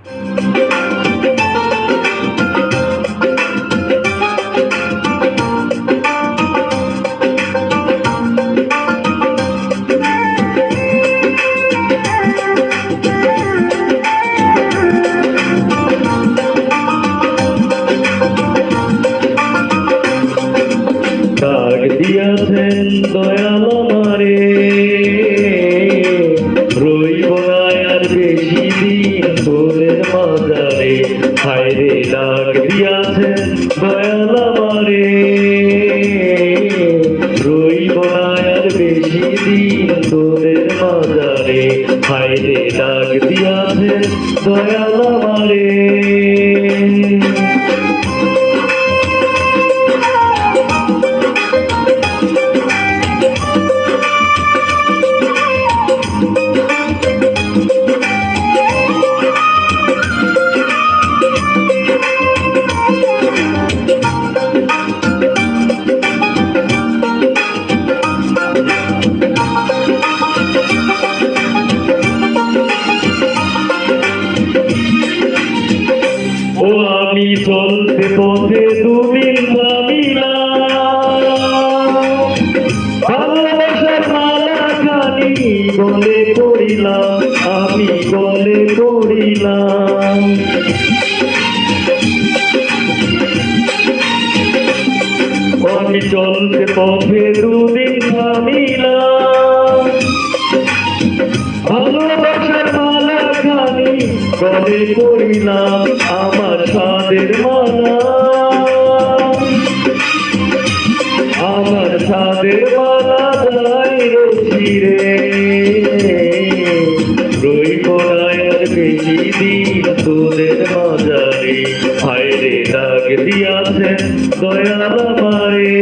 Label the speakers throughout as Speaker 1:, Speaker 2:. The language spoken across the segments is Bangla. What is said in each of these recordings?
Speaker 1: ডাক দিয়াছেন দয়াল আমারে, রইব না আর বেশি দিন তোদের মাঝারে। হায়রে ডাক দিয়াছেন দয়াল আমারে, রইব না আর বেশি দিন তোদের মাঝারে। হায়রে ডাক দিয়াছেন দয়াল আমারে। ও আমি চলতে পথে দুদিন ভাবিলাম, ভালোবাসার মালা খানি গলে পড়িলাম, আমি গলে পড়িলাম। আমি চলতে পথে দুদিন ভাবিলাম, ভালোবাসার মালা খানি গলে পড়িলাম, আমার সাদের মালা, আমার সাদের মালা যাই রছিরে। রইব না আর বেশি দিন তোদের মাঝারে। হায়রে ডাক দিয়াছেন দয়াল আমারে,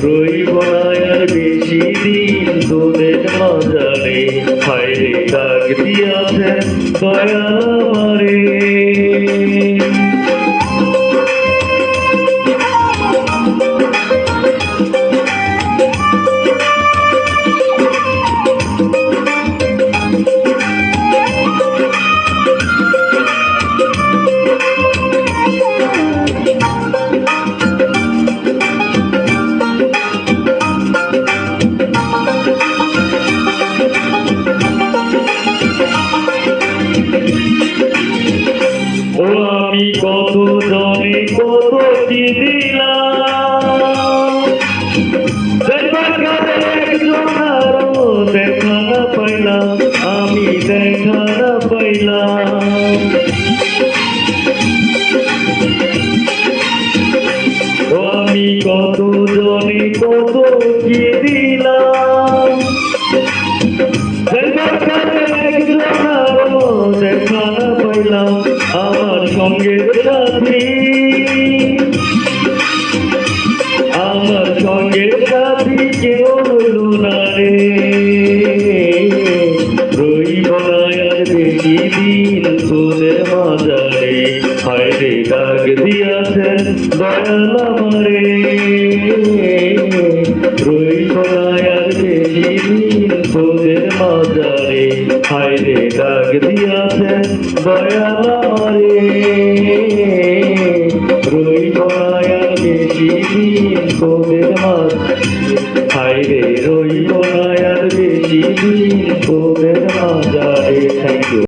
Speaker 1: রইব না আর বেশি দিন তোদের মাঝারে। হায়রে ডাক দিয়াছেন দয়াল আমারে। ও আমি কত জনে কত কি দিলাম, দেখবার কাছে একজন আরো দেখা না পাইলাম, আমি দেখা না পাইলাম। ও আমি কত জনে কত কি দিলাম, দেখবার কাছে একজন আরো দেখা না পাইলাম, আমার সঙ্গের সাথী, আমার সঙ্গের সাথী কেউ হইল না রে। রইব না আর বেশি দিন তোদের মাঝারে। হায়রে ডাক দিয়াছেন দয়াল আমারে, রইব না আর বেশি দিন তোদের মাঝারে। হায়রে ডাক দিয়াছেন দয়াল আমারে, রইব না আর বেশি দিন তোদের মাঝারে। হায়রে রইব না আর বেশি দিন তোদের মাঝারে। Thank you.